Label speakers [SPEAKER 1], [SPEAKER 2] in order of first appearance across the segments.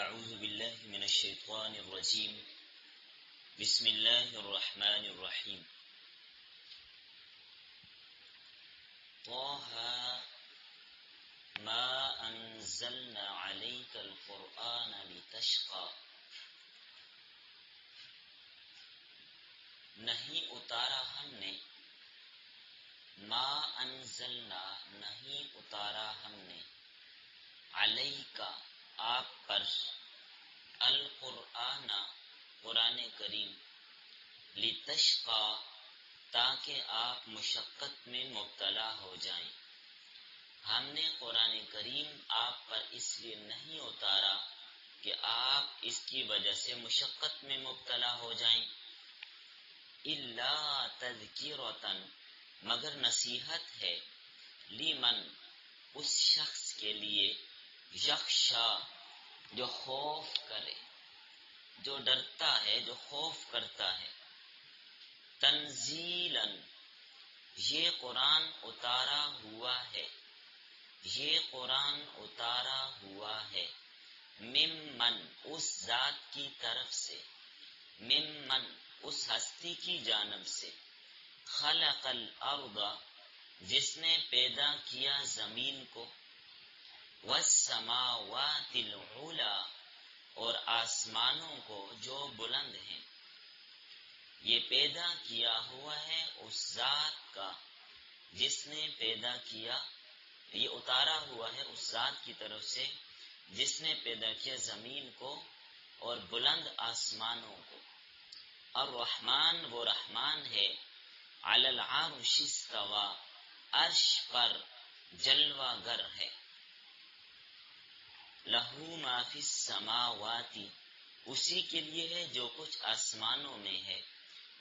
[SPEAKER 1] أعوذ بالله من الشيطان الرجيم بسم الله الرحمن الرحيم طه ما أنزلنا عليك القرآن لتشقى نہیں اتارا ہم نے ما انزلنا نہیں اتارا ہم نے علیک آپ پر القرآن قرآن کریم لتشقى تاکہ آپ مشقت میں مبتلا ہو جائیں. ہم نے قرآن کریم آپ پر اس لیے نہیں اتارا کہ آپ اس کی وجہ سے مشقت میں مبتلا ہو جائیں. الا تذکرۃ مگر نصیحت ہے لمن اس شخص کے لیے یخشا جو خوف کرے، جو ڈرتا ہے، جو خوف کرتا ہے. تنزیلا یہ قرآن اتارا ہوا ہے، یہ قرآن اتارا ہوا ہے ممن اس ذات کی طرف سے، ممن اس ہستی کی جانب سے، خلق الارض جس نے پیدا کیا زمین کو، والسماوات العلی اور آسمانوں کو جو بلند ہیں. یہ پیدا کیا ہوا ہے اس ذات کا جس نے پیدا کیا، یہ اتارا ہوا ہے اس ذات کی طرف سے جس نے پیدا کیا زمین کو اور بلند آسمانوں کو. الرحمن وہ رحمان ہے، علی العرش استوى عرش پر جلوہ گر ہے. لہو ما فی السماوات اسی کے لیے ہے جو کچھ آسمانوں میں ہے،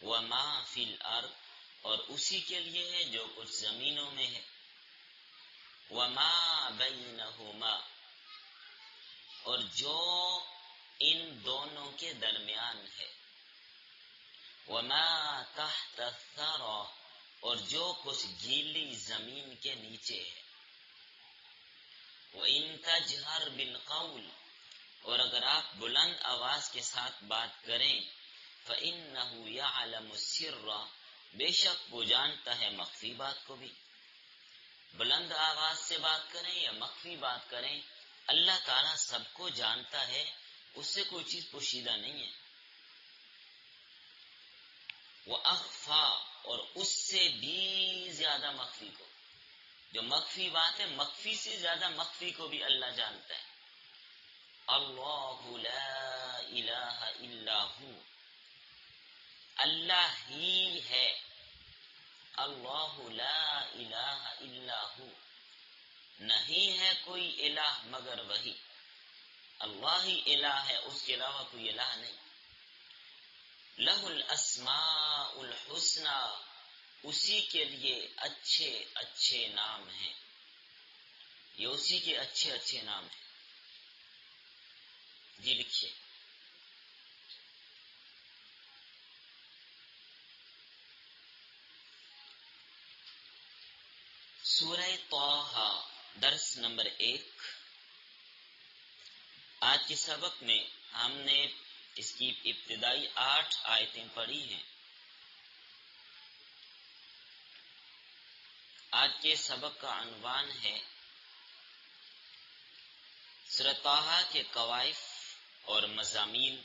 [SPEAKER 1] وما فی الارض اور اسی کے لیے ہے جو کچھ زمینوں میں ہے، وما بینہما اور جو ان دونوں کے درمیان ہے، وما تحت الثری اور جو کچھ گیلی زمین کے نیچے ہے. وَإِن تَجْهَرْ بِالْقَوْلِ اور اگر آپ بلند آواز کے ساتھ بات کریں، فَإِنَّهُ يَعْلَمُ السِّرَّ بے شک وہ جانتا ہے مخفی بات کو بھی. بلند آواز سے بات کریں یا مخفی بات کریں، اللہ تعالیٰ سب کو جانتا ہے، اس سے کوئی چیز پوشیدہ نہیں ہے. وَأَخْفَى اور اس سے بھی زیادہ مخفی کو، جو مخفی بات ہے مخفی سے زیادہ مخفی کو بھی اللہ جانتا ہے. اللہ لا الہ الا ہو اللہ ہی ہے، اللہ لا الہ الا ہو نہیں ہے کوئی الہ مگر وہی، اللہ ہی الہ ہے، اس کے علاوہ کوئی الہ نہیں. لہ الاسماء الحسنی اسی کے لیے اچھے اچھے نام ہیں، یہ اسی کے اچھے اچھے نام ہیں. جی لکھیے. سورہ طٰہٰ درس نمبر 1. آج کے سبق میں ہم نے اس کی ابتدائی 8 آیتیں پڑھی ہیں. آج کے سبق کا عنوان ہے سورہ طٰہٰ کے کوائف اور مضامین.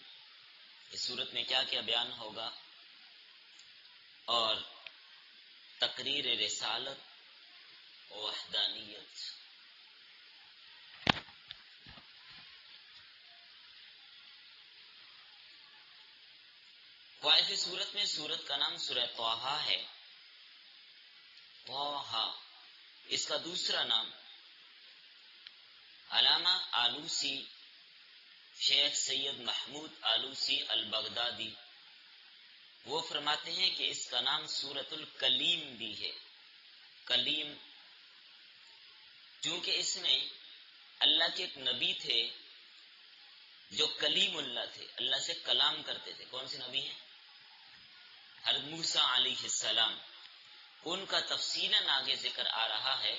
[SPEAKER 1] اس صورت میں کیا کیا بیان ہوگا، اور تقریر رسالت و وحدانیت. کوائف صورت میں صورت کا نام سورہ طٰہٰ ہے. طٰہٰ اس کا دوسرا نام علامہ آلوسی شیخ سید محمود آلوسی البغدادی وہ فرماتے ہیں کہ اس کا نام سورۃ الکلیم بھی ہے. کلیم کیونکہ اس میں اللہ کے ایک نبی تھے جو کلیم اللہ تھے، اللہ سے کلام کرتے تھے. کون سے نبی ہیں؟ حضرت موسیٰ علیہ السلام. ان کا تفصیلاً آگے ذکر آ رہا ہے،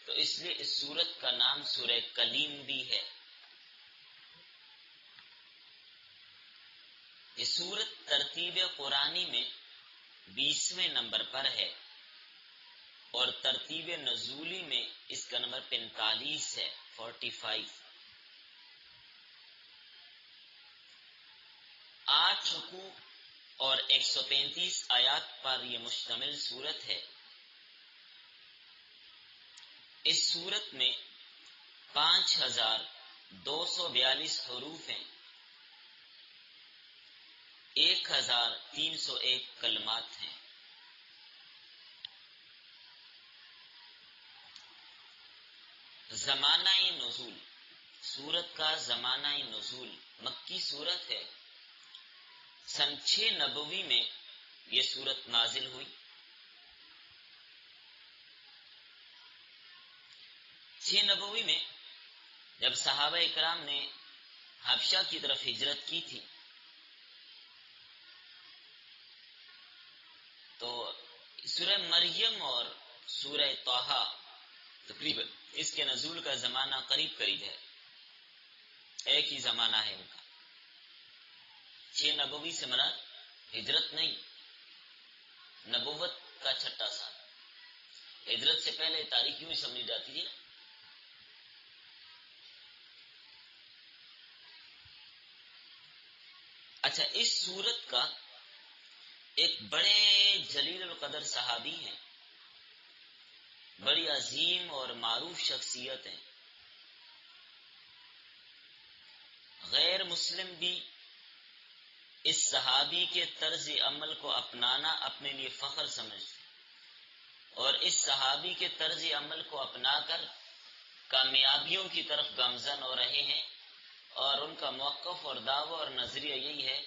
[SPEAKER 1] تو اس لیے اس سورت کا نام سورہ کلیم بھی ہے. یہ سورت ترتیب قرآنی میں 20ویں نمبر پر ہے اور ترتیب نزولی میں اس کا نمبر 45 ہے، 45۔ 8 رکوع اور 135 آیات پر یہ مشتمل سورت ہے۔ اس سورت میں 5242 حروف ہیں، 1301 کلمات ہیں۔ زمانہ نزول، سورت کا زمانہ نزول مکی سورت ہے۔ سن 6 نبوی میں یہ سورت نازل ہوئی۔ 6 نبوی میں جب صحابہ اکرام نے حبشہ کی طرف ہجرت کی تھی تو سورہ مریم اور سورہ طٰہٰ تقریباً اس کے نزول کا زمانہ قریب قریب ہے، ایک ہی زمانہ ہے ان کا۔ 6 نبوی سے مراد ہجرت نہیں، نبوت کا 6واں سال۔ ہجرت سے پہلے تاریخ یوں ہی سمجھی جاتی ہے۔ اچھا، اس سورت کا ایک بڑے جلیل القدر صحابی ہیں، بڑی عظیم اور معروف شخصیت ہیں، غیر مسلم بھی اس صحابی کے طرز عمل کو اپنانا اپنے لیے فخر سمجھتے اور اس صحابی کے طرز عمل کو اپنا کر کامیابیوں کی طرف گامزن ہو رہے ہیں، اور ان کا موقف اور دعویٰ اور نظریہ یہی ہے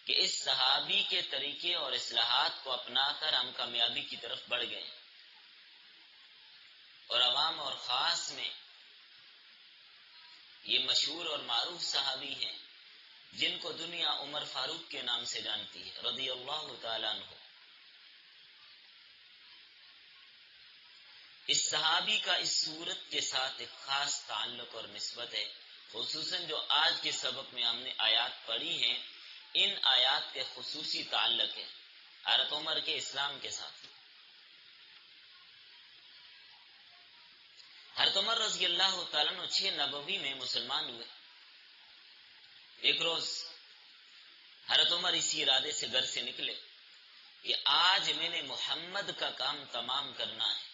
[SPEAKER 1] کہ اس صحابی کے طریقے اور اصلاحات کو اپنا کر ہم کامیابی کی طرف بڑھ گئے، اور عوام اور خاص میں یہ مشہور اور معروف صحابی ہیں جن کو دنیا عمر فاروق کے نام سے جانتی ہے رضی اللہ تعالیٰ عنہ۔ اس صحابی کا اس سورت کے ساتھ ایک خاص تعلق اور نسبت ہے، خصوصاً جو آج کے سبق میں ہم نے آیات پڑھی ہیں، ان آیات کے خصوصی تعلق ہے حضرت عمر کے اسلام کے ساتھ۔ حضرت عمر رضی اللہ تعالیٰ عنہ 6 نبوی میں مسلمان ہوئے۔ ایک روز حضرت عمر اسی ارادے سے گھر سے نکلے کہ آج میں نے محمد کا کام تمام کرنا ہے،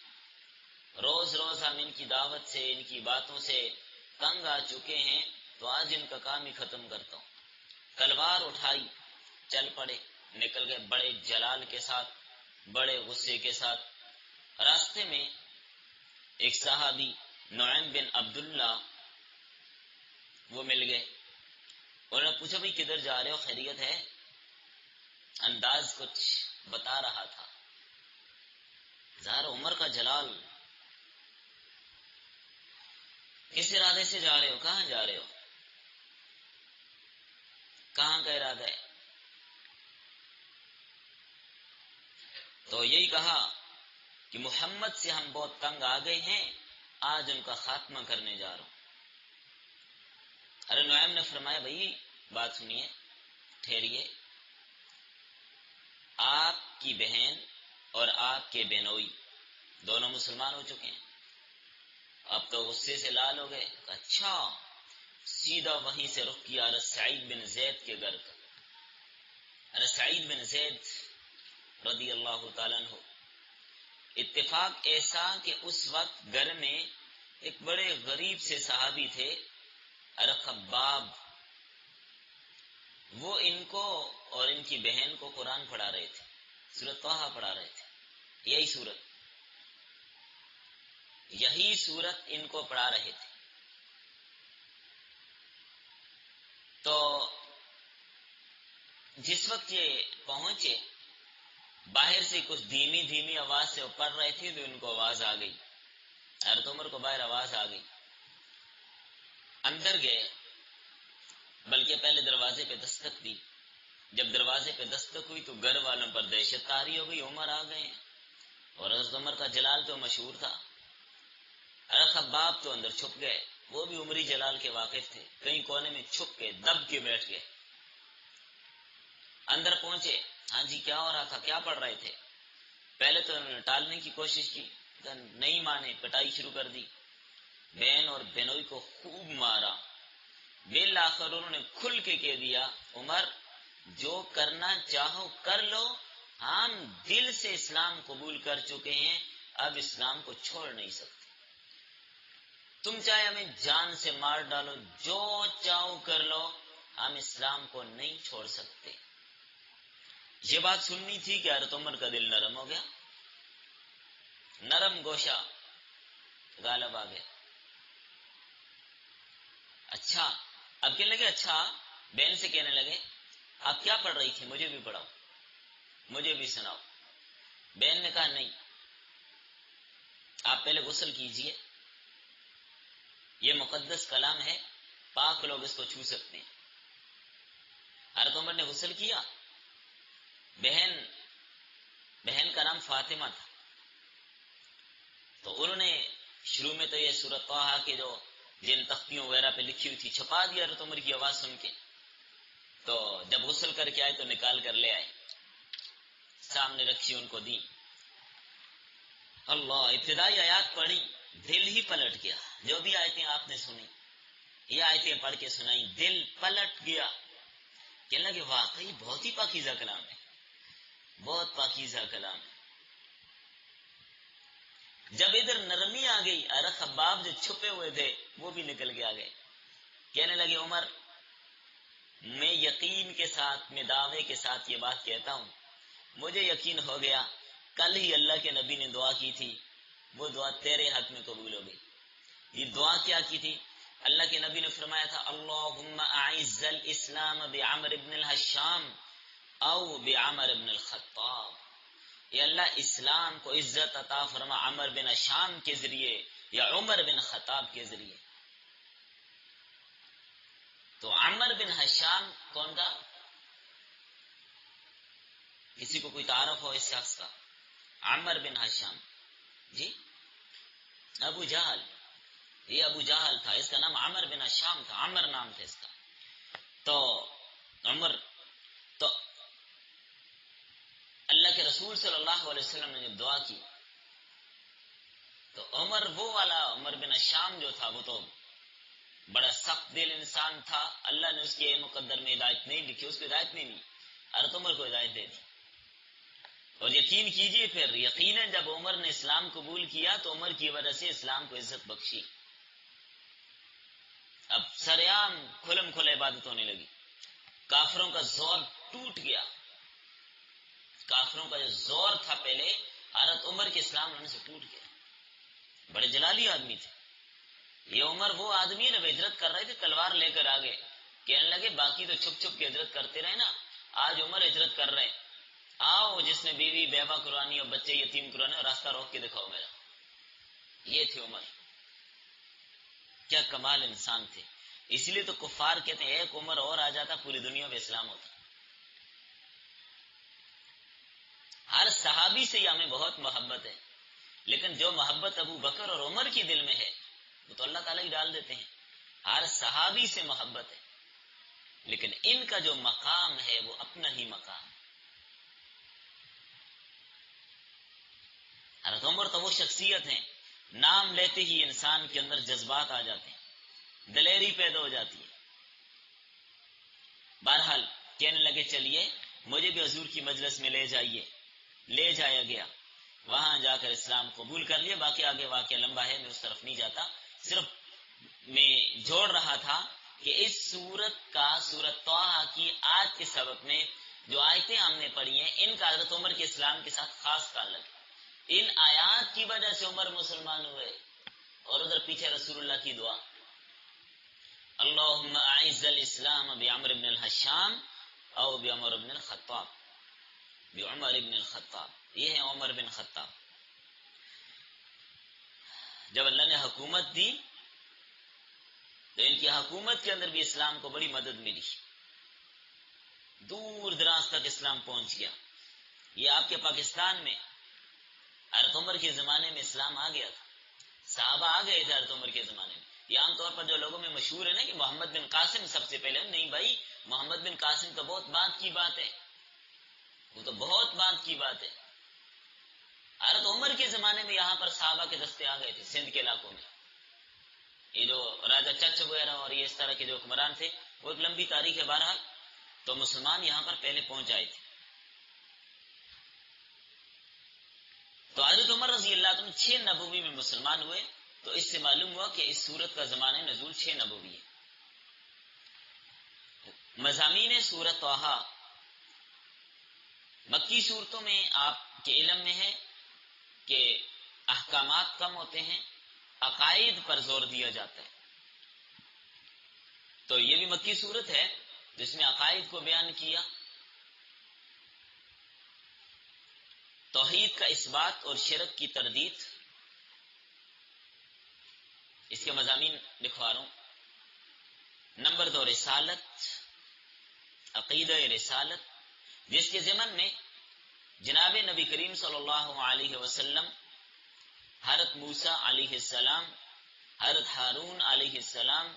[SPEAKER 1] روز روز ہم ان کی دعوت سے، ان کی باتوں سے تنگ آ چکے ہیں، تو آج ان کا کام ہی ختم کرتا ہوں۔ تلوار اٹھائی، چل پڑے، نکل گئے بڑے جلال کے ساتھ، بڑے غصے کے ساتھ۔ راستے میں ایک صحابی نعیم بن عبداللہ وہ مل گئے، انہوں نے پوچھا بھئی کدھر جا رہے ہو، خیریت ہے؟ انداز کچھ بتا رہا تھا، ظاہر عمر کا جلال، کس ارادے سے جا رہے ہو، کہاں جا رہے ہو، کہاں کا ارادہ ہے؟ تو یہی کہا کہ محمد سے ہم بہت تنگ آ گئے ہیں، آج ان کا خاتمہ کرنے جا رہا ہوں۔ ارے نعیم نے فرمایا بھائی بات سنیے، ٹھہریے، آپ کی بہن اور آپ کے بہنوئی دونوں مسلمان ہو چکے ہیں، اب تو غصے سے لال ہو گئے۔ اچھا، سیدھا وہیں سے رخ کیا حضرت سعید بن زید کے گھر کا۔ حضرت سعید بن زید رضی اللہ تعالیٰ عنہ، اتفاق ایسا کہ اس وقت گھر میں ایک بڑے غریب سے صحابی تھے حضرت خباب، وہ ان کو اور ان کی بہن کو قرآن پڑھا رہے تھے، سورۃ طٰہٰ پڑھا رہے تھے، یہی سورت ان کو پڑھا رہے تھے۔ تو جس وقت یہ پہنچے، باہر سے کچھ دھیمی دھیمی آواز سے وہ پڑھ رہے تھے تو ان کو آواز آ گئی، حضرت عمر کو باہر آواز آ گئی، اندر گئے، بلکہ پہلے دروازے پہ دستک دی۔ جب دروازے پہ دستک ہوئی تو گھر والوں پر دہشت طاری ہو گئی، عمر آ گئے ہیں، اور حضرت عمر کا جلال تو مشہور تھا۔ حضرت خباب تو اندر چھپ گئے، وہ بھی عمری جلال کے واقف تھے، کہیں کونے میں چھپ کے دب کے بیٹھ گئے۔ اندر پہنچے، ہاں جی کیا ہو رہا تھا، کیا پڑھ رہے تھے؟ پہلے تو انہوں نے ٹالنے کی کوشش کی، نہیں مانے، پٹائی شروع کر دی، بہن اور بہنوئی کو خوب مارا۔ بالآخر انہوں نے کھل کے کہہ دیا، عمر جو کرنا چاہو کر لو، ہم دل سے اسلام قبول کر چکے ہیں، اب اسلام کو چھوڑ نہیں سکتے، تم چاہے ہمیں جان سے مار ڈالو، جو چاہو کر لو، ہم اسلام کو نہیں چھوڑ سکتے۔ یہ بات سننی تھی کہ حضرت عمر کا دل نرم ہو گیا، نرم گوشہ غالب آ گیا۔ اچھا، اب کہنے لگے، اچھا بہن سے کہنے لگے آپ کیا پڑھ رہی تھی، مجھے بھی پڑھاؤ، مجھے بھی سناؤ۔ بہن نے کہا نہیں، آپ پہلے غسل کیجئے، یہ مقدس کلام ہے، پاک لوگ اس کو چھو سکتے ہیں۔ حضرت عمر نے غسل کیا، بہن کا نام فاطمہ تھا، تو انہوں نے شروع میں تو یہ سورۃ طٰہٰ کے جو جن تختیوں وغیرہ پہ لکھی ہوئی تھی چھپا دیا حضرت عمر کی آواز سن کے، تو جب غسل کر کے آئے تو نکال کر لے آئے، سامنے رکھی، ان کو دی۔ اللہ، ابتدائی آیات پڑھی، دل ہی پلٹ گیا، جو بھی آیتیں آپ نے سنی، یہ آیتیں پڑھ کے سنائی، دل پلٹ گیا، کہنے لگے واقعی بہت ہی پاکیزہ کلام ہے، بہت پاکیزہ کلام ہے۔ جب ادھر نرمی آ گئی، ارے خباب جو چھپے ہوئے تھے وہ بھی نکل کے آ گئے، کہنے لگے عمر میں یقین کے ساتھ، میں دعوے کے ساتھ یہ بات کہتا ہوں، مجھے یقین ہو گیا کل ہی اللہ کے نبی نے دعا کی تھی، وہ دعا تیرے حق میں قبول ہو گئی۔ یہ دعا کیا کی تھی؟ اللہ کے نبی نے فرمایا تھا اللہم اعز الاسلام بعمر بن الحشام او بعمر بن الخطاب، یا اللہ اسلام کو عزت عطا فرما عمر بن حشام کے ذریعے یا عمر بن خطاب کے ذریعے۔ تو عمر بن حشام کون کا؟ کسی کو کوئی تعارف ہو اس شخص کا؟ عمر بن حشام، جی ابو جہل، یہ ابو جہل تھا، اس کا نام عمر بن حشام تھا، عمر نام تھا اس کا۔ تو عمر، تو اللہ کے رسول صلی اللہ علیہ وسلم نے جب دعا کی تو عمر وہ والا عمر بن حشام جو تھا وہ تو بڑا سخت دل انسان تھا، اللہ نے اس کے مقدر میں ہدایت نہیں لکھی، اس کو ہدایت نہیں دی، حضرت عمر کو ہدایت دے دی۔ اور یقین کیجئے پھر یقیناً جب عمر نے اسلام قبول کیا تو عمر کی وجہ سے اسلام کو عزت بخشی، اب سریعام کھلم کھلا عبادت ہونے لگی، کافروں کا زور ٹوٹ گیا، کافروں کا جو زور تھا پہلے حضرت عمر کے اسلام لانے سے ٹوٹ گیا۔ بڑے جلالی آدمی تھے یہ عمر، وہ آدمی ہے نا ہجرت کر رہے تھے، تلوار لے کر آگے، کہنے لگے باقی تو چھپ چھپ کے ہجرت کرتے رہے نا، آج عمر ہجرت کر رہے، آؤ جس نے بیوی بیوہ قربانی اور بچے یتیم قربانی اور راستہ روک کے دکھاؤ میرا۔ یہ تھے عمر، کیا کمال انسان تھے، اس لیے تو کفار کہتے ہیں ایک عمر اور آ جاتا پوری دنیا میں اسلام ہوتا۔ ہر صحابی سے ہمیں بہت محبت ہے، لیکن جو محبت ابو بکر اور عمر کی دل میں ہے وہ تو اللہ تعالیٰ ہی ڈال دیتے ہیں، ہر صحابی سے محبت ہے، لیکن ان کا جو مقام ہے وہ اپنا ہی مقام ہے۔ حضرت عمر تو وہ شخصیت ہیں، نام لیتے ہی انسان کے اندر جذبات آ جاتے ہیں، دلیری پیدا ہو جاتی ہے۔ بہرحال کہنے لگے چلیے مجھے بھی حضور کی مجلس میں لے جائیے، لے جایا گیا، وہاں جا کر اسلام قبول کر لیا۔ باقی آگے واقعہ لمبا ہے، میں اس طرف نہیں جاتا، صرف میں جوڑ رہا تھا کہ اس سورت کا، سورۃ طٰہٰ کی آج کے سبق میں جو آیتیں ہم نے پڑھی ہیں ان کا حضرت عمر کے اسلام کے ساتھ خاص تعلق ہے۔ ان آیات کی وجہ سے عمر مسلمان ہوئے، اور ادھر پیچھے رسول اللہ کی دعا اللہم اعز الاسلام بعمر بن الحشام او بعمر بن الخطاب، بعمر بن الخطاب، یہ ہے عمر بن خطاب۔ جب اللہ نے حکومت دی تو ان کی حکومت کے اندر بھی اسلام کو بڑی مدد ملی، دور دراز تک اسلام پہنچ گیا۔ یہ آپ کے پاکستان میں حضرت عمر کے زمانے میں اسلام آ گیا تھا، صحابہ آ گئے تھے حضرت عمر کے زمانے میں۔ یہ عام طور پر جو لوگوں میں مشہور ہے نا کہ محمد بن قاسم سب سے پہلے، نہیں بھائی، محمد بن قاسم تو بہت بعد کی بات ہے، وہ تو بہت بات کی بات ہے. حضرت عمر کے زمانے میں یہاں پر صحابہ کے دستے آ گئے تھے سندھ کے علاقوں میں. یہ جو راجا چچ وغیرہ اور یہ اس طرح کے جو حکمران تھے وہ ایک لمبی تاریخ ہے. بہرحال تو مسلمان یہاں پر پہلے پہنچ آئے تھے. تو حضرت عمر رضی اللہ عنہ 6 نبوی میں مسلمان ہوئے. تو اس سے معلوم ہوا کہ اس سورت کا زمانہ نزول 6 نبوی ہے. مضامین سورت طٰہٰ مکی صورتوں میں آپ کے علم میں ہے کہ احکامات کم ہوتے ہیں، عقائد پر زور دیا جاتا ہے. تو یہ بھی مکی صورت ہے جس میں عقائد کو بیان کیا، توحید کا اثبات اور شرک کی تردید. اس کے مضامین لکھوا رہا ہوں. نمبر 2 رسالت، عقیدہ رسالت، جس کے ضمن میں جناب نبی کریم صلی اللہ علیہ وسلم، حضرت موسیٰ علیہ السلام، حضرت ہارون علیہ السلام،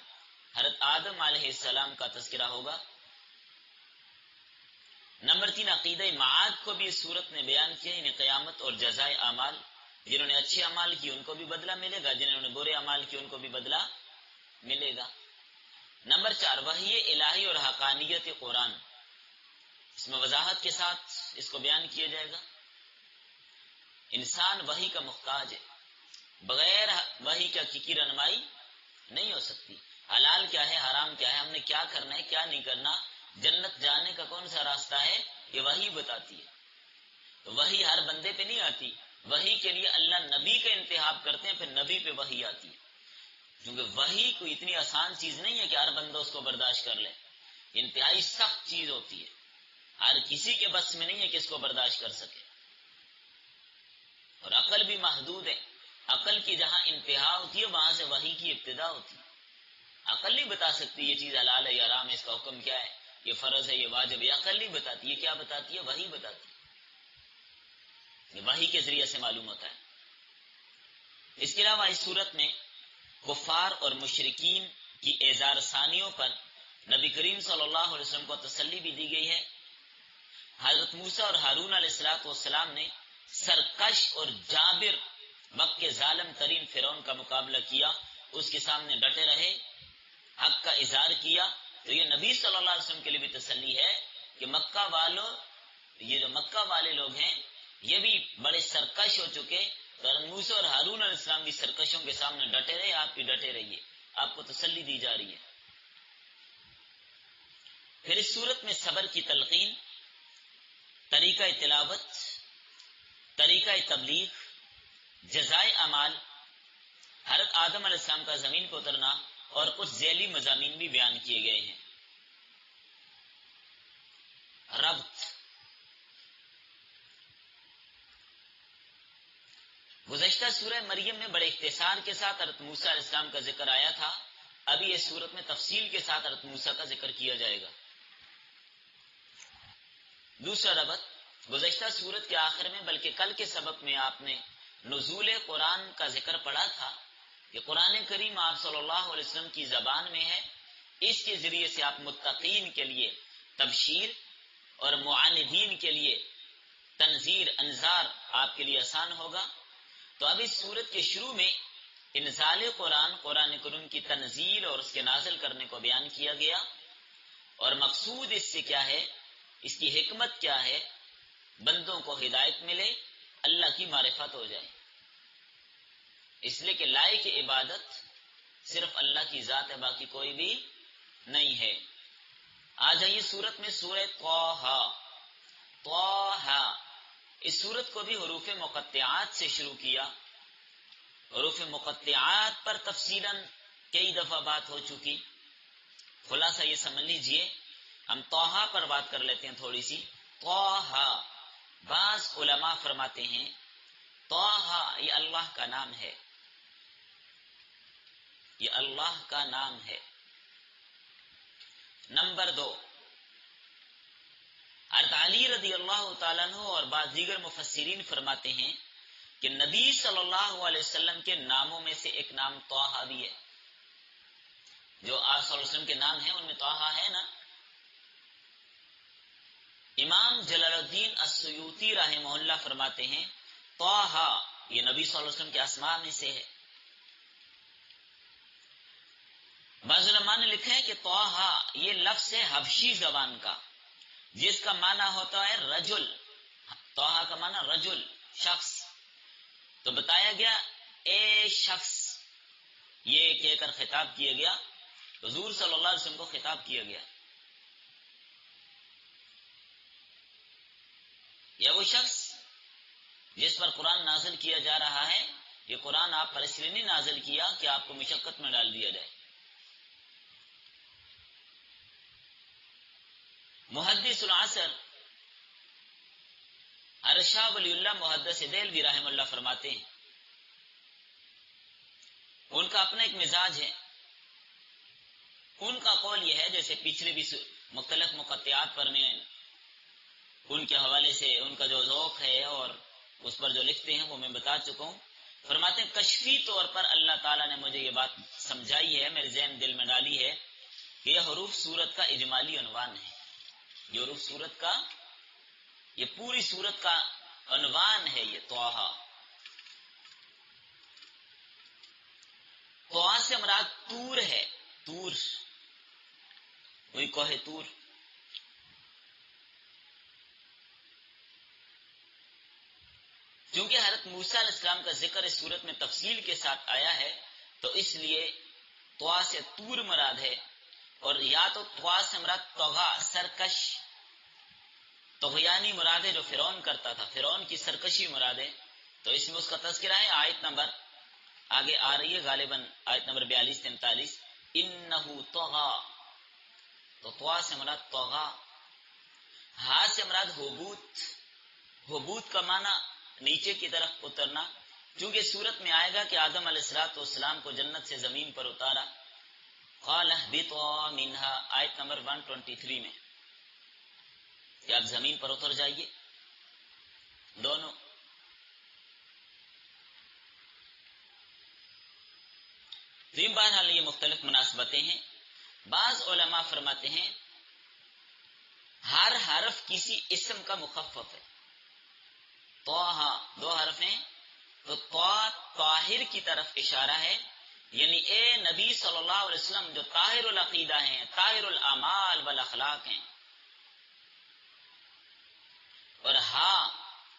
[SPEAKER 1] حضرت آدم علیہ السلام کا تذکرہ ہوگا. نمبر 3 عقیدہ معاد کو بھی اس صورت نے بیان کیا، یعنی قیامت اور جزائے اعمال. جنہوں نے اچھے اعمال کی ان کو بھی بدلہ ملے گا، جنہوں نے برے اعمال کی ان کو بھی بدلہ ملے گا. نمبر 4 وحی الہی اور حقانیت قرآن، اس میں وضاحت کے ساتھ اس کو بیان کیا جائے گا. انسان وحی کا محتاج ہے، بغیر وحی کے حقیقی رہنمائی نہیں ہو سکتی. حلال کیا ہے، حرام کیا ہے، ہم نے کیا کرنا ہے کیا نہیں کرنا، جنت جانے کا کون سا راستہ ہے، یہ وحی بتاتی ہے. تو وحی ہر بندے پہ نہیں آتی. وحی کے لیے اللہ نبی کا انتخاب کرتے ہیں، پھر نبی پہ وحی آتی ہے. کیونکہ وحی کوئی اتنی آسان چیز نہیں ہے کہ ہر بندہ اس کو برداشت کر لے. انتہائی سخت چیز ہوتی ہے، ہر کسی کے بس میں نہیں ہے کہ اس کو برداشت کر سکے. اور عقل بھی محدود ہے. عقل کی جہاں انتہا ہوتی ہے وہاں سے وحی کی ابتدا ہوتی ہے. عقل نہیں بتا سکتی یہ چیز حلال ہے یا حرام ہے، اس کا حکم کیا ہے، یہ فرض ہے یہ واجب ہے. یہ عقل نہیں بتاتی. یہ کیا بتاتی ہے؟ وحی بتاتی ہے. یہ وحی کے ذریعے سے معلوم ہوتا ہے. اس کے علاوہ اس صورت میں کفار اور مشرکین کی اعذار ثانیوں پر نبی کریم صلی اللہ علیہ وسلم کو تسلی بھی دی گئی ہے. حضرت موسیٰ اور ہارون علیہ السلام نے سرکش اور جابر وقت کے ظالم ترین فرعون کا مقابلہ کیا، اس کے سامنے ڈٹے رہے، حق کا اظہار کیا. تو یہ نبی صلی اللہ علیہ وسلم کے لیے بھی تسلی ہے کہ مکہ والوں، یہ جو مکہ والے لوگ ہیں یہ بھی بڑے سرکش ہو چکے. حضرت موسیٰ اور ہارون علیہ السلام بھی سرکشوں کے سامنے ڈٹے رہے، آپ بھی ڈٹے رہیے. آپ کو تسلی دی جا رہی ہے. پھر اس صورت میں صبر کی تلقین، طریقہ تلاوت، طریقہ تبلیغ، جزائے اعمال، حضرت آدم علیہ السلام کا زمین پر اترنا اور کچھ ذیلی مضامین بھی بیان کیے گئے ہیں. ربط، گزشتہ سورہ مریم میں بڑے اختصار کے ساتھ حضرت موسیٰ علیہ السلام کا ذکر آیا تھا. ابھی اس صورت میں تفصیل کے ساتھ حضرت موسیٰ کا ذکر کیا جائے گا. دوسرا ربط، گزشتہ سورت کے آخر میں بلکہ کل کے سبق میں آپ نے نزول قرآن کا ذکر پڑھا تھا کہ قرآن کریم آپ صلی اللہ علیہ وسلم کی زبان میں ہے. اس کے ذریعے سے آپ متقین کے لیے تبشیر اور معاندین کے لیے تنذیر، انذار آپ کے لیے آسان ہوگا. تو اب اس سورت کے شروع میں انزال قرآن، قرآن کریم کی تنزیل اور اس کے نازل کرنے کو بیان کیا گیا. اور مقصود اس سے کیا ہے، اس کی حکمت کیا ہے، بندوں کو ہدایت ملے، اللہ کی معرفت ہو جائے. اس لیے کہ لائق عبادت صرف اللہ کی ذات ہے، باقی کوئی بھی نہیں ہے. آ جائیے سورت میں سورہ طٰہٰ. طٰہٰ اس سورت کو بھی حروف مقطعات سے شروع کیا. حروف مقطعات پر تفصیلاً کئی دفعہ بات ہو چکی. خلاصہ یہ سمجھ لیجئے، ہم طٰہٰ پر بات کر لیتے ہیں تھوڑی سی. طٰہٰ، بعض علماء فرماتے ہیں طٰہٰ یہ اللہ کا نام ہے، یہ اللہ کا نام ہے. نمبر 2، حضرت علی رضی اللہ تعالیٰ عنہ اور بعض دیگر مفسرین فرماتے ہیں کہ نبی صلی اللہ علیہ وسلم کے ناموں میں سے ایک نام طٰہٰ بھی ہے. جو آپ صلی اللہ علیہ وسلم کے نام ہیں ان میں طٰہٰ ہے نا. امام جلال الدین السیوطی رحمہ اللہ فرماتے ہیں طٰہٰ یہ نبی صلی اللہ علیہ وسلم کے اسماء میں سے ہے۔ بعض علماء نے لکھا ہے کہ طٰہٰ یہ لفظ ہے حبشی زبان کا، جس کا معنی ہوتا ہے رجل۔ طٰہٰ کا معنی رجل، شخص۔ تو بتایا گیا اے شخص، یہ کہہ کر خطاب کیا گیا، حضور صلی اللہ علیہ وسلم کو خطاب کیا گیا۔ یا وہ شخص جس پر قرآن نازل کیا جا رہا ہے، یہ قرآن آپ پر اس لیے نہیں نازل کیا کہ آپ کو مشقت میں ڈال دیا جائے۔ محدث العصر ارشا ولی اللہ محدث دہلوی رحمہ اللہ فرماتے ہیں، ان کا اپنا ایک مزاج ہے۔ ان کا قول یہ ہے، جیسے پچھلے بھی مختلف مقطعات پر میں ان کے حوالے سے ان کا جو ذوق ہے اور اس پر جو لکھتے ہیں وہ میں بتا چکا ہوں۔ فرماتے ہیں کشفی طور پر اللہ تعالیٰ نے مجھے یہ بات سمجھائی ہے، میرے ذہن دل میں ڈالی ہے کہ یہ حروف سورت کا اجمالی عنوان ہے۔ یہ حروف سورت کا، یہ پوری سورت کا عنوان ہے۔ یہ طٰہٰ، طٰہٰ سے مراد طور ہے، طور، وہی کوہ طور۔ چونکہ حضرت موسیٰ علیہ السلام کا ذکر اس صورت میں تفصیل کے ساتھ آیا ہے، تو اس لیے طٰہٰ سے طور مراد ہے۔ اور یا تو طٰہٰ سے مراد طغیٰ، سرکش، طغیانی مراد ہے جو فرعون کرتا تھا، فرعون کی سرکشی مراد ہے۔ تو اس میں اس کا تذکرہ ہے، آیت نمبر آگے آ رہی ہے غالباً آیت نمبر 42-43، انہ طغیٰ، تو طٰہٰ سے مراد طغیٰ۔ ہا سے مراد حبوط، حبوط کا معنی نیچے کی طرف اترنا، چونکہ صورت میں آئے گا کہ آدم علیہ السلام کو جنت سے زمین پر اتارا، قال اہبطوا منہا، آیت نمبر 123 میں، کہ آپ زمین پر اتر جائیے دونوں۔ بہرحال یہ مختلف مناسبتیں ہیں۔ بعض علماء فرماتے ہیں ہر حرف کسی اسم کا مخفف ہے۔ طٰہٰ دو حرف ہیں، تو طٰہٰ طاہر کی طرف اشارہ ہے، یعنی اے نبی صلی اللہ علیہ وسلم جو طاہر العقیدہ ہیں، طاہر الاعمال والاخلاق ہیں۔ اور ہاں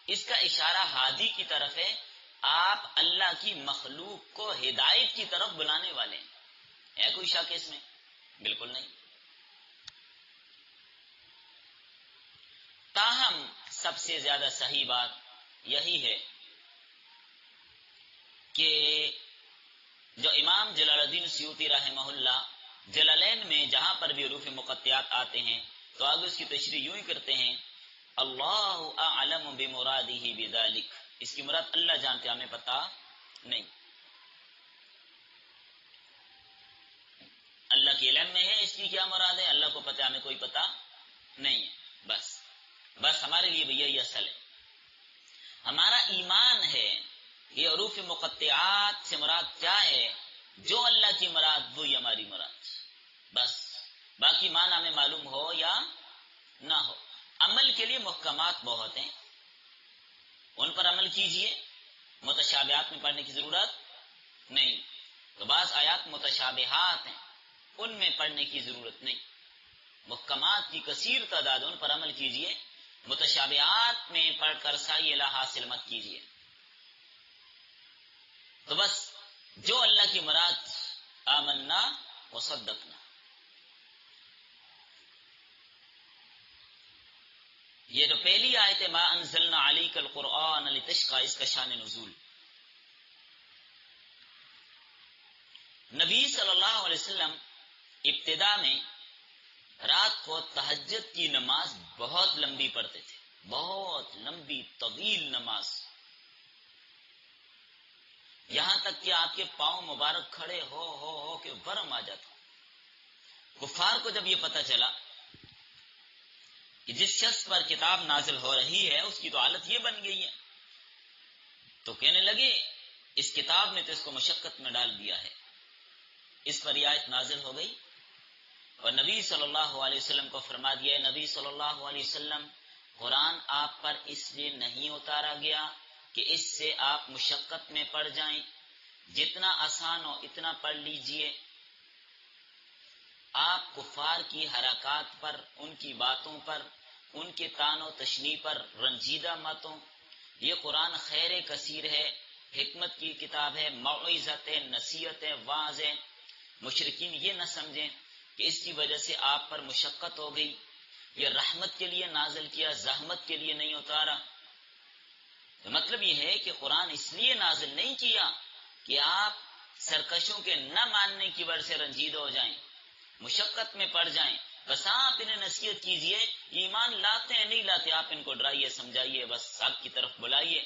[SPEAKER 1] اس کا اشارہ ہادی کی طرف ہے، آپ اللہ کی مخلوق کو ہدایت کی طرف بلانے والے ہیں۔ ہے کوئی شک اس میں؟ بالکل نہیں۔ تاہم سب سے زیادہ صحیح بات یہی ہے کہ جو امام جلال الدین سیوطی رحمہ اللہ جلالین میں جہاں پر بھی حروف مقطعات آتے ہیں تو آگے اس کی تشریح یوں ہی کرتے ہیں، اللہ اعلم بمرادہ بذالک، اس کی مراد اللہ جانتے، ہمیں پتہ نہیں۔ اللہ کے علم میں ہے اس کی کیا مراد ہے، اللہ کو پتہ، ہمیں کوئی پتہ نہیں ہے۔ بس ہمارے لیے بھی یہی اصل ہے۔ ہمارا ایمان ہے یہ حروف مقطعات سے مراد کیا ہے، جو اللہ کی مراد وہی ہماری مراد، بس باقی معنی ہمیں معلوم ہو یا نہ ہو۔ عمل کے لیے محکمات بہت ہیں، ان پر عمل کیجئے، متشابہات میں پڑھنے کی ضرورت نہیں۔ تو بعض آیات متشابہات ہیں، ان میں پڑھنے کی ضرورت نہیں۔ محکمات کی کثیر تعداد، ان پر عمل کیجئے، متشابہات میں پڑھ کر سعی الہ حاصل مت کیجئے۔ تو بس جو اللہ کی مراد، آمنا وصدقنا۔ یہ جو پہلی آیت ہے ما انزلنا علیک القرآن لتشقى، اس کا شان نزول، نبی صلی اللہ علیہ وسلم ابتدا میں رات کو تہجد کی نماز بہت لمبی پڑھتے تھے، بہت لمبی طویل نماز، یہاں تک کہ آپ کے پاؤں مبارک کھڑے ہو کے برم آ جاتا۔ کفار کو جب یہ پتہ چلا کہ جس شخص پر کتاب نازل ہو رہی ہے اس کی تو حالت یہ بن گئی ہے، تو کہنے لگے اس کتاب نے تو اس کو مشقت میں ڈال دیا ہے۔ اس پر یہ آیت نازل ہو گئی اور نبی صلی اللہ علیہ وسلم کو فرما دیا، نبی صلی اللہ علیہ وسلم قرآن آپ پر اس لیے نہیں اتارا گیا کہ اس سے آپ مشقت میں پڑ جائیں، جتنا آسان ہو اتنا پڑھ لیجئے۔ آپ کفار کی حرکات پر، ان کی باتوں پر، ان کے طعن و تشنیع پر رنجیدہ مت ہوں۔ یہ قرآن خیر کثیر ہے، حکمت کی کتاب ہے، موعظت ہے، نصیحت ہے، واعظ ہے۔ مشرکین یہ نہ سمجھیں کہ اس کی وجہ سے آپ پر مشقت ہو گئی، یہ رحمت کے لیے نازل کیا، زحمت کے لیے نہیں اتارا۔ تو مطلب یہ ہے کہ قرآن اس لیے نازل نہیں کیا کہ آپ سرکشوں کے نہ ماننے کی وجہ سے رنجیدہ ہو جائیں، مشقت میں پڑ جائیں۔ بس آپ انہیں نصیحت کیجئے، ایمان لاتے ہیں نہیں لاتے، آپ ان کو ڈرائیے، سمجھائیے، بس حق کی طرف بلائیے۔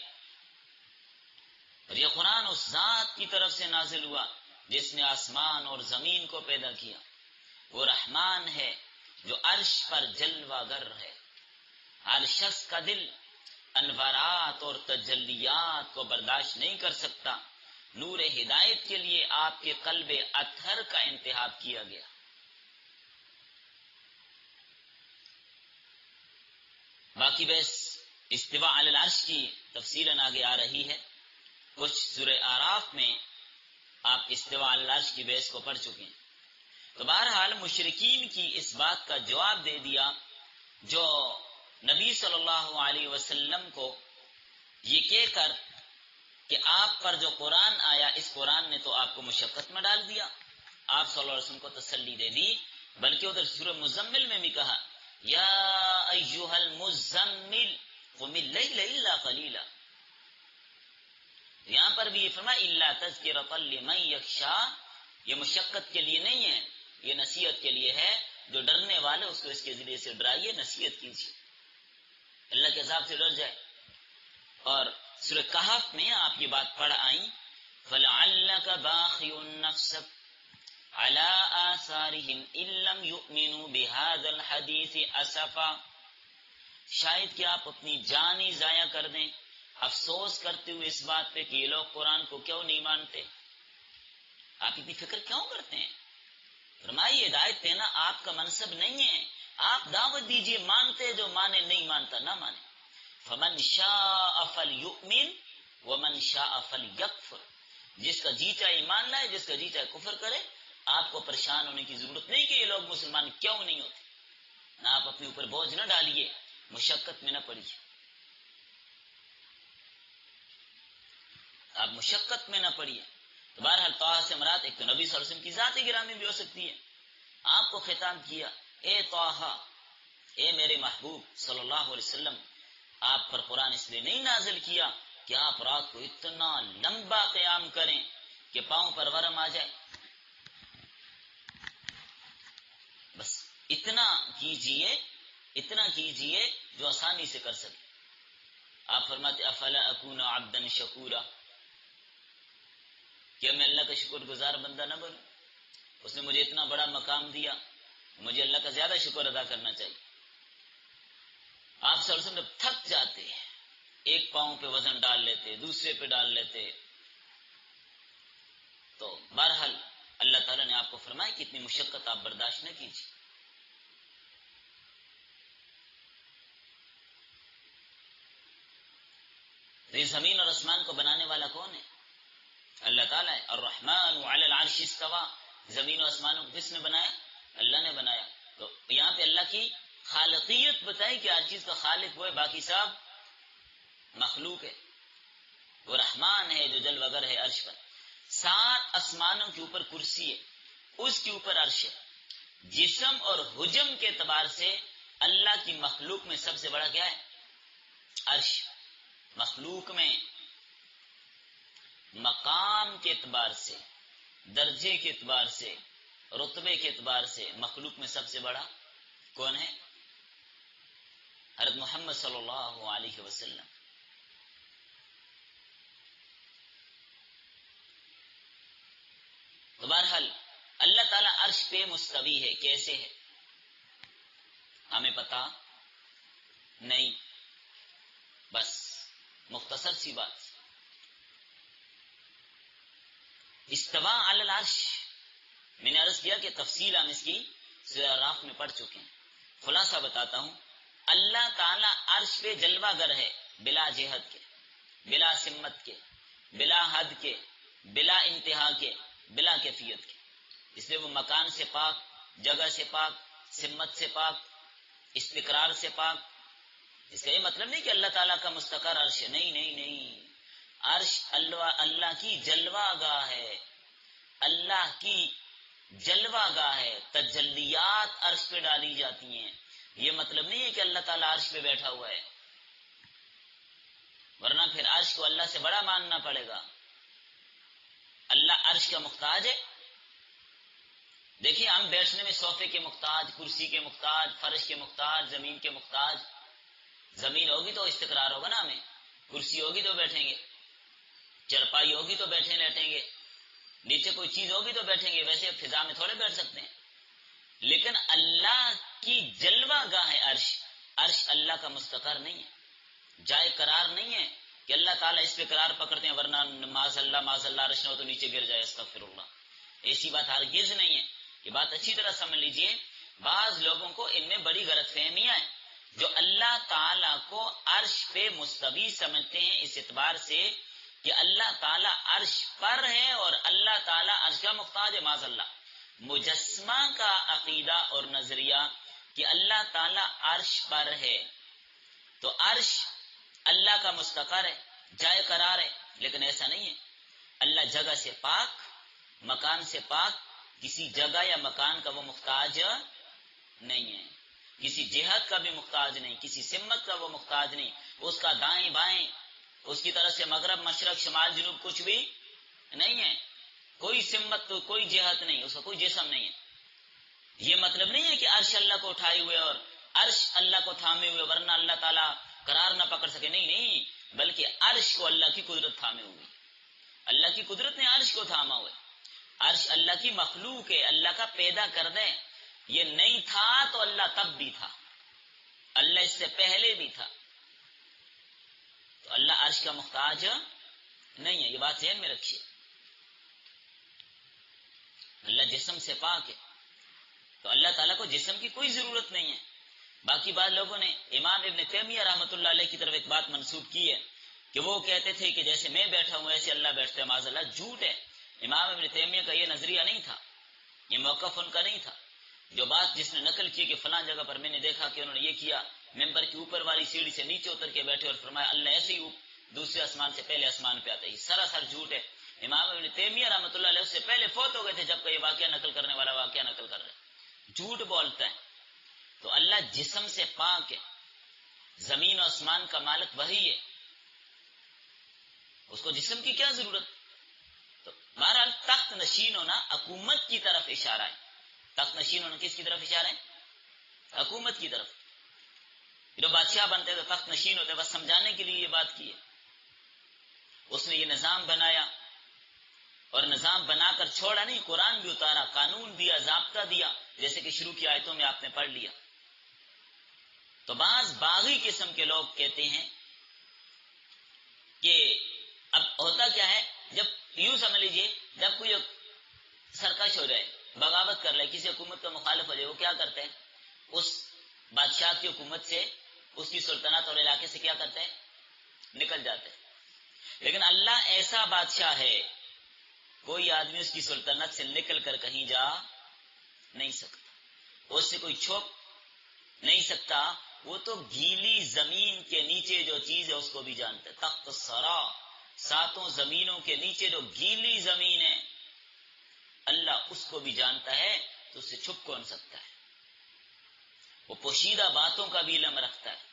[SPEAKER 1] اور یہ قرآن اس ذات کی طرف سے نازل ہوا جس نے آسمان اور زمین کو پیدا کیا، وہ رحمان ہے جو عرش پر جلوہ گر ہے۔ ہر شخص کا دل انوارات اور تجلیات کو برداشت نہیں کر سکتا، نور ہدایت کے لیے آپ کے قلب اطہر کا انتخاب کیا گیا۔ باقی بحث استواء علی العرش کی تفصیلاً آگے آ رہی ہے۔ کچھ سورہ اعراف میں آپ استواء علی العرش کی بحث کو پڑھ چکے ہیں۔ تو بہرحال مشرکین کی اس بات کا جواب دے دیا جو نبی صلی اللہ علیہ وسلم کو یہ کہہ کر کہ آپ پر جو قرآن آیا، اس قرآن نے تو آپ کو مشقت میں ڈال دیا، آپ صلی اللہ علیہ وسلم کو تسلی دے دی، بلکہ ادھر سورہ مزمل میں بھی کہا یا ایھا المزمل قم اللیل الا قلیلا، یہاں پر بھی یہ فرمایا الا تذکرۃ لمن یخشی، یہ مشقت کے لیے نہیں ہے، یہ نصیحت کے لیے ہے، جو ڈرنے والے اس کو اس کے ذریعے سے ڈرائیے، نصیحت کیجیے، اللہ کے عذاب سے ڈر جائے۔ اور سورہ کہف میں آپ یہ بات پڑھ آئیں فَلَعَلَّكَ بَاخِعٌ نَفْسَكَ عَلَىٰ آثَارِهِمْ إِن لَّمْ يُؤْمِنُوا بِهَٰذَا الْحَدِيثِ أَسَفًا، شاید کہ آپ اپنی جان ہی ضائع کر دیں افسوس کرتے ہوئے اس بات پہ کہ یہ لوگ قرآن کو کیوں نہیں مانتے۔ آپ اتنی فکر کیوں کرتے ہیں؟ فرمائیے ہدایت دینا آپ کا منصب نہیں ہے، آپ دعوت دیجئے، مانتے جو مانے، نہیں مانتا نہ مانے۔ فمن شاء فلیؤمن ومن شاء فلیکفر، جس کا جی چاہے ایمان لائے، جس کا جی چاہے کفر کرے۔ آپ کو پریشان ہونے کی ضرورت نہیں کہ یہ لوگ مسلمان کیوں نہیں ہوتے، نہ آپ اپنے اوپر بوجھ نہ ڈالیے، مشقت میں نہ پڑیے، آپ مشقت میں نہ پڑیے۔ تو بہرحال طٰہٰ سے مراد ایک تو نبی صلی اللہ علیہ وسلم کی ذات گرامی بھی ہو سکتی ہے۔ آپ کو خطاب کیا اے طٰہٰ، اے میرے محبوب صلی اللہ علیہ وسلم، آپ پر قرآن اس لیے نہیں نازل کیا کہ آپ رات کو اتنا لمبا قیام کریں کہ پاؤں پر ورم آ جائے، بس اتنا کیجئے جو آسانی سے کر سکے۔ آپ فرماتے افلا اکون عبدا شکورا، کیا میں اللہ کا شکر گزار بندہ نہ بنوں؟ اس نے مجھے اتنا بڑا مقام دیا، مجھے اللہ کا زیادہ شکر ادا کرنا چاہیے۔ آپ صلی اللہ علیہ وسلم تھک جاتے، ایک پاؤں پہ وزن ڈال لیتے، دوسرے پہ ڈال لیتے، تو بہرحال اللہ تعالیٰ نے آپ کو فرمایا کہ اتنی مشقت آپ برداشت نہ کیجیے۔ یہ زمین اور آسمان کو بنانے والا کون ہے؟ اللہ تعالیٰ ہے۔ الرحمن علی العرش استویٰ، زمین و آسمانوں کو کس نے بنایا؟ اللہ نے بنایا۔ تو یہاں پہ اللہ کی خالقیت بتائی کہ ہر چیز کا خالق وہ ہے، باقی سب مخلوق ہے۔ وہ رحمان ہے جو جلوہ گر ہے عرش پر، 7 آسمانوں کے اوپر کرسی ہے، اس کے اوپر عرش ہے۔ جسم اور حجم کے اعتبار سے اللہ کی مخلوق میں سب سے بڑا کیا ہے؟ عرش۔ مخلوق میں مقام کے اعتبار سے، درجے کے اعتبار سے، رتبے کے اعتبار سے مخلوق میں سب سے بڑا کون ہے؟ حضرت محمد صلی اللہ علیہ وسلم۔ تو بہرحال اللہ تعالیٰ عرش پہ مستوی ہے، کیسے ہے ہمیں پتا نہیں، بس مختصر سی بات، استوا علی العرش، میں نے عرض کیا کہ تفصیل ہم اس کی سورہ اعراف میں پڑھ چکے ہیں۔ خلاصہ بتاتا ہوں، اللہ تعالیٰ عرش پہ جلوہ گر ہے، بلا جہت کے، بلا سمت کے، بلا حد کے، بلا انتہا کے، بلا کیفیت کے. اس لیے وہ مکان سے پاک، جگہ سے پاک، سمت سے پاک، استقرار سے پاک. اس کا یہ مطلب نہیں کہ اللہ تعالیٰ کا مستقر عرش ہے، نہیں نہیں نہیں. عرش اللہ کی جلوہ گاہ ہے، اللہ کی جلوہ گاہ ہے. تجلیات عرش پہ ڈالی جاتی ہیں. یہ مطلب نہیں ہے کہ اللہ تعالیٰ عرش پہ بیٹھا ہوا ہے، ورنہ پھر عرش کو اللہ سے بڑا ماننا پڑے گا. اللہ عرش کا محتاج ہے؟ دیکھیے ہم بیٹھنے میں صوفے کے محتاج، کرسی کے محتاج، فرش کے محتاج، زمین کے محتاج. زمین ہوگی تو استقرار ہوگا نا ہمیں، کرسی ہوگی تو بیٹھیں گے، چرپائی ہوگی تو بیٹھیں لیٹیں گے، نیچے کوئی چیز ہوگی تو بیٹھیں گے. ویسے فضا میں تھوڑے بیٹھ سکتے ہیں. لیکن اللہ کی جلوہ گاہ ہے عرش. عرش اللہ کا مستقر نہیں ہے، جائے قرار نہیں ہے کہ اللہ تعالیٰ اس پہ قرار پکڑتے ہیں ورنہ معاذ اللہ عرش نہ ہو تو نیچے گر جائے، استغفر اللہ. ایسی بات ہرگز نہیں ہے. یہ بات اچھی طرح سمجھ لیجئے. بعض لوگوں کو ان میں بڑی غلط فہمیاں ہیں، جو اللہ تعالیٰ کو عرش پہ مستوی سمجھتے ہیں اس اعتبار سے کہ اللہ تعالیٰ عرش پر ہے اور اللہ تعالیٰ عرش کا محتاج ہے. معاذ اللہ. مجسمہ کا عقیدہ اور نظریہ کہ اللہ تعالیٰ عرش پر ہے تو عرش اللہ کا مستقر ہے، جائے قرار ہے. لیکن ایسا نہیں ہے. اللہ جگہ سے پاک، مکان سے پاک، کسی جگہ یا مکان کا وہ محتاج نہیں ہے، کسی جہت کا بھی محتاج نہیں، کسی سمت کا وہ محتاج نہیں. اس کا دائیں بائیں، اس کی طرف سے مغرب مشرق شمال جنوب کچھ بھی نہیں ہے. کوئی سمت تو کوئی جہت نہیں، اس کا کوئی جسم نہیں ہے. یہ مطلب نہیں ہے کہ عرش اللہ کو اٹھائے ہوئے اور عرش اللہ کو تھامے ہوئے ورنہ اللہ تعالیٰ قرار نہ پکڑ سکے. نہیں نہیں، بلکہ عرش کو اللہ کی قدرت تھامے ہوئی. اللہ کی قدرت نے عرش کو تھاما ہوا ہے. عرش اللہ کی مخلوق ہے، اللہ کا پیدا کردہ. یہ نہیں تھا تو اللہ تب بھی تھا، اللہ اس سے پہلے بھی تھا. تو اللہ عرش کا محتاج نہیں ہے. یہ بات ذہن میں رکھیے. اللہ جسم سے پاک ہے تو اللہ تعالیٰ کو جسم کی کوئی ضرورت نہیں ہے. باقی بعض لوگوں نے امام ابن تیمیہ رحمۃ اللہ علیہ کی طرف ایک بات منسوب کی ہے کہ وہ کہتے تھے کہ جیسے میں بیٹھا ہوں ایسے اللہ بیٹھتا ہے. معاذ اللہ، جھوٹ ہے. امام ابن تیمیہ کا یہ نظریہ نہیں تھا، یہ موقف ان کا نہیں تھا. جو بات جس نے نقل کی کہ فلاں جگہ پر میں نے دیکھا کہ انہوں نے یہ کیا، ممبر کی اوپر والی سیڑھی سے نیچے اتر کے بیٹھے اور فرمایا اللہ ایسے ہی دوسرے آسمان سے پہلے آسمان پہ آتا ہے. یہ سراسر جھوٹ ہے. امام ابن تیمیہ رحمۃ اللہ علیہ اس سے پہلے فوت ہو گئے تھے جب کہ یہ واقعہ نقل کرنے والا واقعہ نقل کر رہے ہیں. جھوٹ بولتا ہے. تو اللہ جسم سے پاک ہے، زمین و آسمان کا مالک وہی ہے، اس کو جسم کی کیا ضرورت. تو بہرحال تخت نشین ہونا حکومت کی طرف اشارہ ہے. تخت نشین ہونا کس کی طرف اشارہ ہے؟ حکومت کی طرف. جو بادشاہ بنتے تو تخت نشین ہوتے، بس سمجھانے کے لیے یہ بات کی ہے. اس نے یہ نظام بنایا اور نظام بنا کر چھوڑا نہیں، قرآن بھی اتارا، قانون دیا، ضابطہ دیا، جیسے کہ شروع کی آیتوں میں آپ نے پڑھ لیا. تو بعض باغی قسم کے لوگ کہتے ہیں کہ اب ہوتا کیا ہے، جب یوں سمجھ لیجئے جب کوئی سرکش ہو جائے، بغاوت کر لے، کسی حکومت کا مخالف ہو جائے، وہ کیا کرتے ہیں؟ اس بادشاہ کی حکومت سے، اس کی سلطنت اور علاقے سے کیا کرتے ہیں؟ نکل جاتے ہیں. لیکن اللہ ایسا بادشاہ ہے، کوئی آدمی اس کی سلطنت سے نکل کر کہیں جا نہیں سکتا، اس سے کوئی چھپ نہیں سکتا. وہ تو گیلی زمین کے نیچے جو چیز ہے اس کو بھی جانتا ہے. تخت سرا، ساتوں زمینوں کے نیچے جو گیلی زمین ہے اللہ اس کو بھی جانتا ہے. تو اس سے چھپ کون سکتا ہے؟ وہ پوشیدہ باتوں کا بھی علم رکھتا ہے.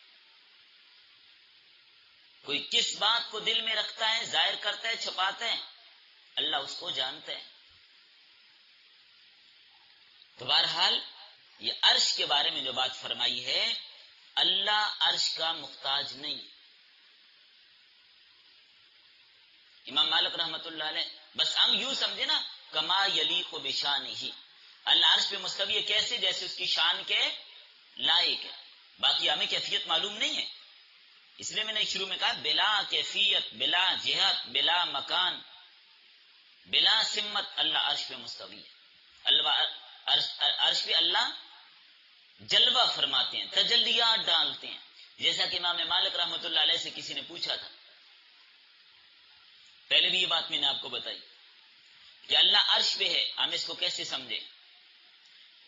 [SPEAKER 1] کوئی کس بات کو دل میں رکھتا ہے، ظاہر کرتا ہے، چھپاتا ہے، اللہ اس کو جانتا ہے. تو بہرحال یہ عرش کے بارے میں جو بات فرمائی ہے، اللہ عرش کا محتاج نہیں. امام مالک رحمۃ اللہ علیہ، بس ہم یوں سمجھے نا، کما یلیق بشانہ، اللہ عرش پہ مستوی ہے کیسے؟ جیسے اس کی شان کے لائق ہے. باقی ہمیں کیفیت معلوم نہیں ہے. اس لیے میں نے شروع میں کہا بلا کیفیت، بلا جہت، بلا مکان، بلا سمت اللہ عرش پہ مستوی ہے. عرش پہ اللہ جلوہ فرماتے ہیں، تجلیات ڈالتے ہیں. جیسا کہ امام مالک رحمۃ اللہ علیہ سے کسی نے پوچھا تھا، پہلے بھی یہ بات میں نے آپ کو بتائی کہ اللہ عرش پہ ہے، ہم اس کو کیسے سمجھیں؟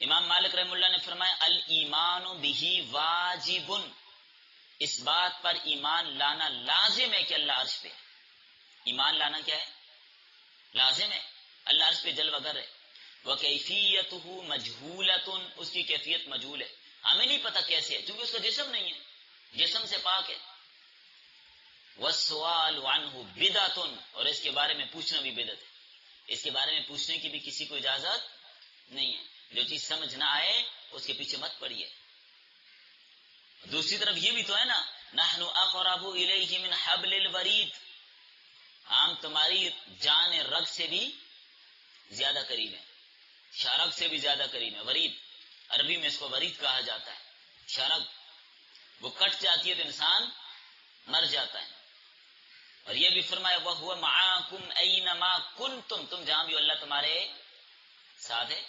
[SPEAKER 1] امام مالک رحمۃ اللہ نے فرمایا الایمان بہ واجب، اس بات پر ایمان لانا لازم ہے کہ اللہ عرش پہ ہے. ایمان لانا کیا ہے؟ لازم ہے. اللہ عرش پہ جلوہ گر ہے. وکیفیتہ مجہولۃ، اس کی کیفیت مجہول ہے، ہمیں نہیں پتہ کیسے ہے کیونکہ اس کا جسم نہیں ہے، جسم سے پاک ہے. والسؤال عنہ بدعۃ، اور اس کے بارے میں پوچھنا بھی بدعت ہے. اس کے بارے میں پوچھنے کی بھی کسی کو اجازت نہیں ہے. جو چیز سمجھ نہ آئے اس کے پیچھے مت پڑیے. دوسری طرف یہ بھی تو ہے نا، نحن اقرب الیہ من حبل الورید، ہم تمہاری جان رگ سے بھی زیادہ قریب ہیں، شارگ سے بھی زیادہ قریب ہیں. ورید عربی میں اس کو ورید کہا جاتا ہے. شارگ وہ کٹ جاتی ہے تو انسان مر جاتا ہے. اور یہ بھی فرمایا وَهُوَ مَعَاكُمْ أَيْنَمَا كُنْتُمْ، تم جہاں بھی اللہ تمہارے ساتھ ہے،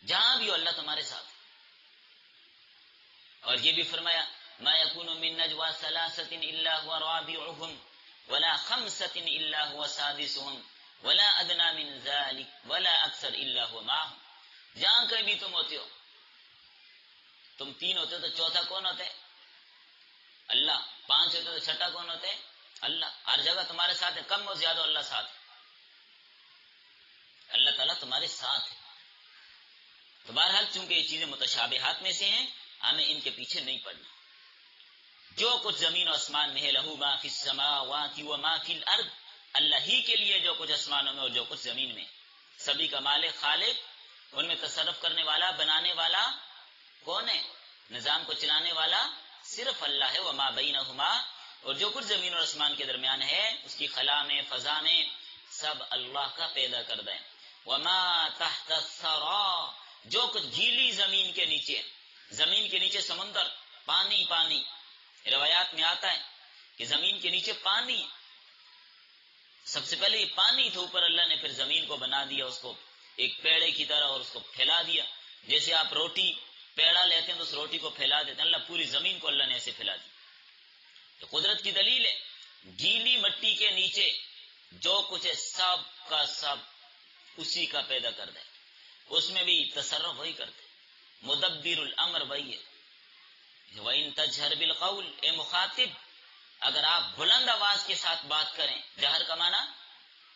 [SPEAKER 1] جہاں بھی اللہ تمہارے ساتھ ہے. اور یہ بھی فرمایا ما يكون من نجوى ثلاثة إلا هو رابعهم ولا خمسة إلا هو سادسهم ولا أدنى من ذلك ولا أكثر إلا هو معهم. جہاں کہیں بھی تم ہوتے ہو، تم تین ہوتے تو چوتھا کون ہوتے؟ اللہ. پانچ ہوتے تو چھٹا کون ہوتے؟ اللہ. ہر جگہ تمہارے ساتھ ہے، کم اور زیادہ اللہ ساتھ ہے. اللہ تعالیٰ تمہارے ساتھ ہے. تو بہرحال چونکہ یہ چیزیں متشابہات میں سے ہیں، ہمیں ان کے پیچھے نہیں پڑنا. جو کچھ زمین و آسمان میں ہے لہو ما فی السماوات و ما فی الارض، اللہ ہی کے لیے جو کچھ آسمانوں میں اور جو کچھ زمین میں، سبھی کا مالک خالق. ان میں تصرف کرنے والا، بنانے والا کون ہے؟ نظام کو چلانے والا صرف اللہ ہے. وما بینہما، اور جو کچھ زمین اور آسمان کے درمیان ہے اس کی خلا میں، فضا میں، سب اللہ کا پیدا کردہ ہے. وما تحت الثری، جو کچھ گیلی زمین کے نیچے، زمین کے نیچے سمندر، پانی پانی. روایات میں آتا ہے کہ زمین کے نیچے پانی، سب سے پہلے یہ پانی تھا، اوپر اللہ نے پھر زمین کو بنا دیا، اس کو ایک پیڑے کی طرح، اور اس کو پھیلا دیا. جیسے آپ روٹی پیڑا لیتے ہیں تو اس روٹی کو پھیلا دیتے ہیں، اللہ پوری زمین کو اللہ نے ایسے پھیلا دی. تو قدرت کی دلیل ہے. گیلی مٹی کے نیچے جو کچھ ہے سب کا سب اسی کا پیدا کرتا ہے، اس میں بھی تصرف وہی کرتے. مدبر الامر وہی ہے. وَإِن تَجْهَرْ بِالْقَوْلِ، اے مخاطب اگر آپ بلند آواز کے ساتھ بات کریں، جہر کا معنی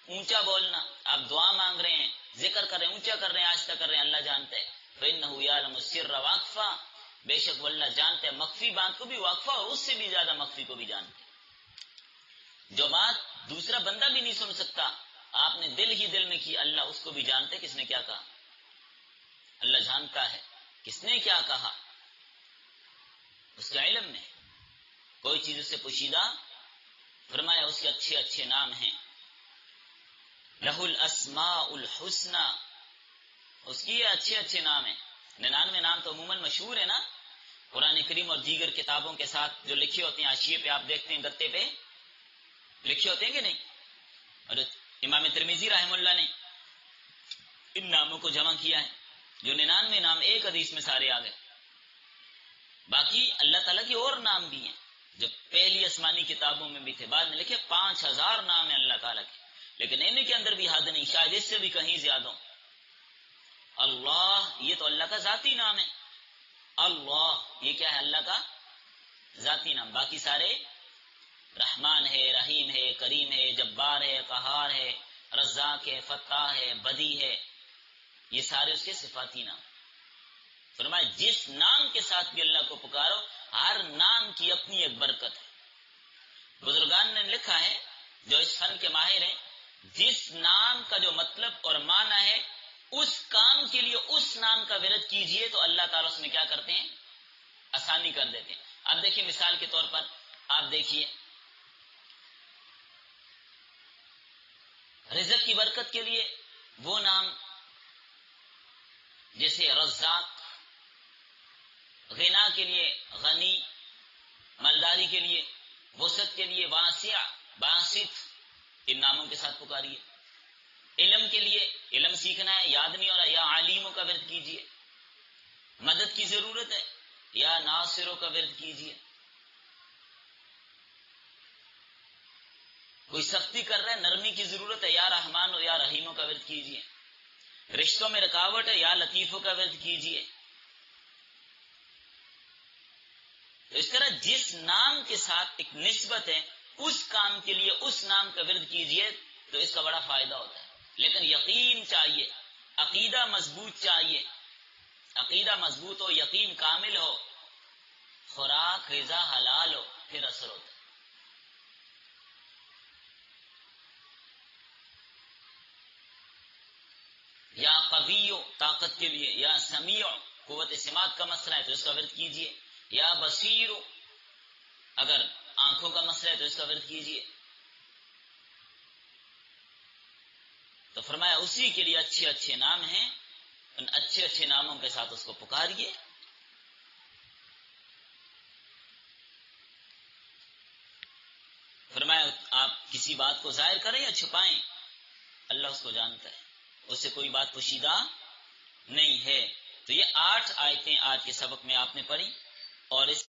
[SPEAKER 1] اونچا بولنا، آپ دعا مانگ رہے ہیں، ذکر کر رہے ہیں، اونچا کر رہے ہیں، آہستہ کر رہے ہیں، اللہ جانتا ہے. فَإِنَّهُ يَعْلَمُ السِّرَّ وَأَخْفَى، بے شک وہ اللہ جانتے ہیں مخفی بات کو بھی، واقفہ اور اس سے بھی زیادہ مخفی کو بھی جانتے ہیں. جو بات دوسرا بندہ بھی نہیں سن سکتا، آپ نے دل ہی دل میں کی، اللہ اس کو بھی جانتے کس نے کیا کہا. اللہ جانتا ہے کس نے کیا کہا، اس کے علم میں کوئی چیز اس سے پوشیدہ. فرمایا اس کے اچھے اچھے نام ہیں. لہ الاسماء الحسنی، اس کی اچھے اچھے نام ہیں. 99 نام تو عموماً مشہور ہے نا، قرآن کریم اور دیگر کتابوں کے ساتھ جو لکھے ہوتے ہیں، حاشیے پہ آپ دیکھتے ہیں گتے پہ لکھے ہوتے ہیں کہ نہیں. اور امام ترمذی رحمہ اللہ نے ان ناموں کو جمع کیا ہے، جو 99 نام ایک حدیث میں سارے آ گئے. باقی اللہ تعالیٰ کے اور نام بھی ہیں جو پہلی آسمانی کتابوں میں بھی تھے، بعد میں لکھے 5000 نام ہیں اللہ تعالیٰ کے، لیکن ان کے اندر بھی حد نہیں، شاید اس سے بھی کہیں زیادہ ہوں. اللہ یہ تو اللہ کا ذاتی نام ہے. اللہ یہ کیا ہے؟ اللہ کا ذاتی نام. باقی سارے رحمان ہے، رحیم ہے، کریم ہے، جبار ہے، قہار ہے، رزاق ہے، فتاح ہے، بدی ہے، یہ سارے اس کے صفاتی نام. فرمایا جس نام کے ساتھ بھی اللہ کو پکارو، ہر نام کی اپنی ایک برکت ہے. بزرگان نے لکھا ہے جو اس فن کے ماہر ہیں، جس نام کا جو مطلب اور معنی ہے اس کام کے لیے اس نام کا ورد کیجئے تو اللہ تعالیٰ اس میں کیا کرتے ہیں؟ آسانی کر دیتے ہیں. اب دیکھیے مثال کے طور پر آپ دیکھیے رزق کی برکت کے لیے وہ نام جیسے رزاق، غنا کے لیے غنی، مالداری کے لیے وسعت کے لیے واسع، باسط، ان ناموں کے ساتھ پکاریے. علم کے لیے علم سیکھنا ہے، یاد نہیں ہو رہا، یا عالموں کا ورد کیجیے. مدد کی ضرورت ہے، یا ناصروں کا ورد کیجیے. کوئی سختی کر رہا ہے، نرمی کی ضرورت ہے، یا رحمان یا رحیموں کا ورد کیجیے. رشتوں میں رکاوٹ ہے، یا لطیفوں کا ورد کیجیے. تو اس طرح جس نام کے ساتھ ایک نسبت ہے اس کام کے لیے اس نام کا ورد کیجیے تو اس کا بڑا فائدہ ہوتا ہے. لیکن یقین چاہیے، عقیدہ مضبوط چاہیے. عقیدہ مضبوط ہو، یقین کامل ہو، خوراک غذا حلال ہو، پھر اثر ہوتا ہے. یا قوی ہو طاقت کے لیے، یا سمیع قوت سماعت کا مسئلہ ہے تو اس کا ورد کیجیے. یا بصیر اگر آنکھوں کا مسئلہ ہے تو اس کا ورد کیجیے. تو فرمایا اسی کے لیے اچھے اچھے نام ہیں، ان اچھے اچھے ناموں کے ساتھ اس کو پکاریے. فرمایا آپ کسی بات کو ظاہر کریں یا چھپائیں، اللہ اس کو جانتا ہے، اس سے کوئی بات پوشیدہ نہیں ہے. تو یہ 8 آیتیں آج کے سبق میں آپ نے پڑھی، اور اس